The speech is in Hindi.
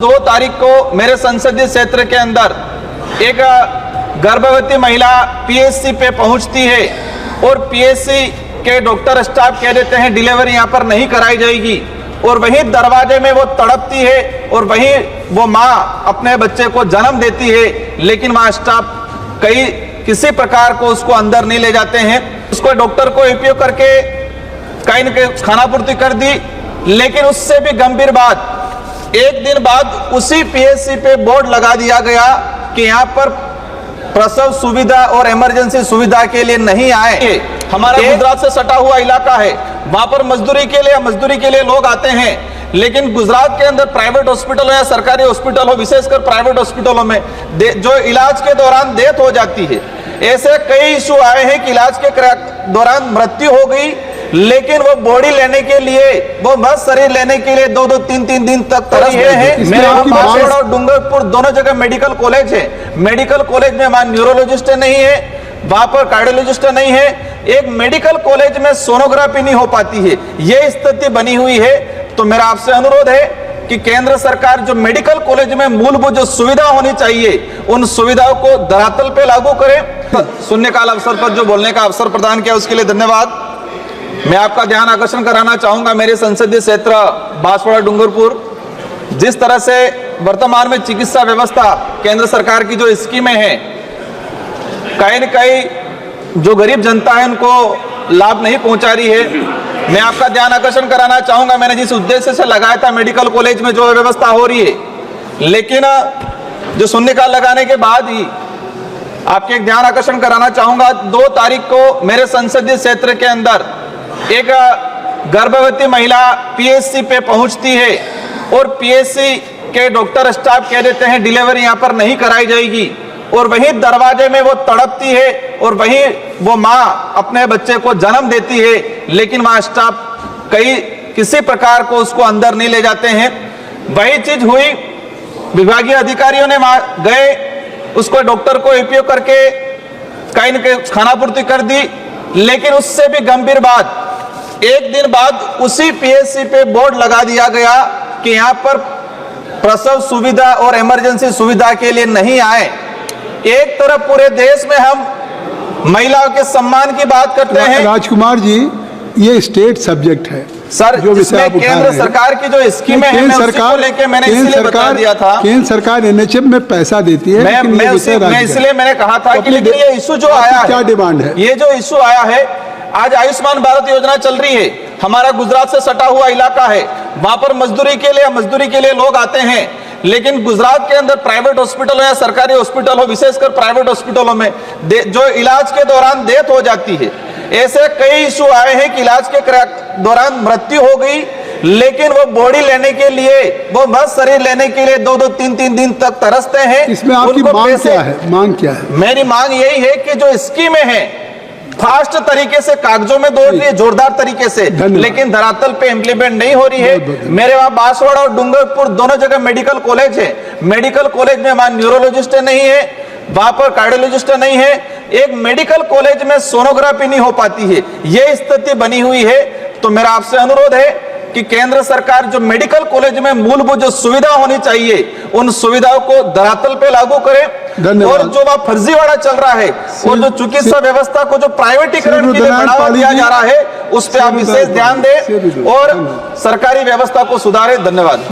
2 तारीख को मेरे संसदीय क्षेत्र के अंदर एक गर्भवती महिला पीएचसी पे पहुंचती है और पीएचसी के डॉक्टर स्टाफ कह देते हैं डिलीवरी यहां पर नहीं कराई जाएगी और वहीं दरवाजे में वो तड़पती है और वहीं वो मां अपने बच्चे को जन्म देती है, लेकिन वहां स्टाफ किसी प्रकार को उसको अंदर नहीं ले जाते हैं। उसको डॉक्टर को उपयोग करके कहीं न कहीं खानापूर्ति कर दी, लेकिन उससे भी गंभीर बात, एक दिन बाद उसी पीएचसी पे बोर्ड लगा दिया गया कि यहाँ पर प्रसव सुविधा और इमरजेंसी सुविधा के लिए नहीं आए। हमारा गुजरात से सटा हुआ इलाका है, वहां पर मजदूरी के लिए लोग आते हैं, लेकिन गुजरात के अंदर प्राइवेट हॉस्पिटल हो या सरकारी हॉस्पिटल हो, विशेषकर प्राइवेट हॉस्पिटलों में जो इलाज के दौरान डेथ हो जाती है, ऐसे कई इशू आए हैं कि इलाज के दौरान मृत्यु हो गई, लेकिन वो बॉडी लेने के लिए, वो बस शरीर लेने के लिए 2-2, 3-3 दिन तक तरस रहे हैं। मेरे बांसवाड़ा और डूंगरपुर दोनों जगह मेडिकल कॉलेज है। मेडिकल कॉलेज में वहां न्यूरोलॉजिस्ट नहीं है, वहां पर कार्डियोलॉजिस्ट नहीं है, एक मेडिकल कॉलेज में सोनोग्राफी नहीं हो पाती है। ये स्थिति बनी हुई है। तो मेरा आपसे अनुरोध है कि केंद्र सरकार जो मेडिकल कॉलेज में मूलभूत जो सुविधा होनी चाहिए, उन सुविधाओं को धरातल पे लागू करे। शून्यकाल अवसर पर जो बोलने का अवसर प्रदान किया उसके लिए धन्यवाद। मैं आपका ध्यान आकर्षण कराना चाहूंगा मेरे संसदीय क्षेत्र बांसवाड़ा डूंगरपुर, जिस तरह से वर्तमान में चिकित्सा व्यवस्था केंद्र सरकार की जो स्कीमें हैं, कहीं न कहीं जो गरीब जनता है उनको लाभ नहीं पहुंचा रही है। मैं आपका ध्यान आकर्षण कराना चाहूंगा, मैंने जिस उद्देश्य से लगाया था मेडिकल कॉलेज में जो व्यवस्था हो रही है, लेकिन जो शून्यकाल लगाने के बाद ही आपके एक ध्यान आकर्षण कराना चाहूंगा, 2 तारीख को मेरे संसदीय क्षेत्र के अंदर एक गर्भवती महिला पीएचसी पे पहुंचती है और पीएचसी के डॉक्टर स्टाफ कह देते हैं डिलीवरी यहां पर नहीं कराई जाएगी और वहीं दरवाजे में वो तड़पती है और वहीं वो मां अपने बच्चे को जन्म देती है, लेकिन वहां स्टाफ किसी प्रकार को उसको अंदर नहीं ले जाते हैं। वही चीज हुई, विभागीय अधिकारियों ने वहां गए, उसको डॉक्टर को उपयोग करके कहीं न कहीं खानापूर्ति कर दी, लेकिन उससे भी गंभीर बात, एक दिन बाद उसी पीएचसी पे बोर्ड लगा दिया गया कि यहाँ पर प्रसव सुविधा और इमरजेंसी सुविधा के लिए नहीं आए। एक तरफ पूरे देश में हम महिलाओं के सम्मान की बात करते हैं। राजकुमार जी, ये स्टेट सब्जेक्ट है सर, जो जिसमें केंद्र सरकार की जो स्कीमें हैं, मैं उसी को लेके मैंने इसलिए बता दिया था। केंद्र सरकार एनएचएम में पैसा देती है, मैं इसलिए मैंने कहा था कि लेकिन ये इशू जो आया है, क्या डिमांड है, ये जो इशू आया है, आज आयुष्मान भारत योजना चल रही है, हमारा गुजरात से सटा हुआ इलाका है, वहां पर मजदूरी के लिए लोग आते हैं, लेकिन गुजरात के अंदर प्राइवेट हॉस्पिटल हो या सरकारी हॉस्पिटल हो, विशेषकर प्राइवेट हॉस्पिटलों में जो इलाज के दौरान डेथ हो जाती है, ऐसे कई इशू आए हैं कि इलाज के दौरान मृत्यु हो गई, लेकिन वो बॉडी लेने के लिए, वो बस शरीर लेने के लिए 2-2, 3-3 दिन तक तरसते हैं। इसमें आपकी मांग क्या है? मांग क्या है? मेरी मांग यही है कि जो स्कीमें हैं फास्ट तरीके से कागजों में दौड़ रही है, जोरदार तरीके से, लेकिन धरातल पे इम्प्लीमेंट नहीं हो रही है। मेरे वहां बांसवाड़ा और डूंगरपुर दोनों जगह मेडिकल कॉलेज है। मेडिकल कॉलेज में वहां न्यूरोलॉजिस्ट नहीं है, वहां पर कार्डियोलॉजिस्ट नहीं है, एक मेडिकल कॉलेज में सोनोग्राफी नहीं हो पाती है। ये स्थिति बनी हुई है। तो मेरा आपसे अनुरोध है कि केंद्र सरकार जो मेडिकल कॉलेज में मूलभूत जो सुविधा होनी चाहिए, उन सुविधाओं को धरातल पे लागू करे। और जो वहां फर्जीवाड़ा चल रहा है और जो चिकित्सा व्यवस्था को जो प्राइवेटीकरण के लिए बढ़ावा दिया जा रहा है, उस पर आप विशेष ध्यान दें और सरकारी व्यवस्था को सुधारें। धन्यवाद।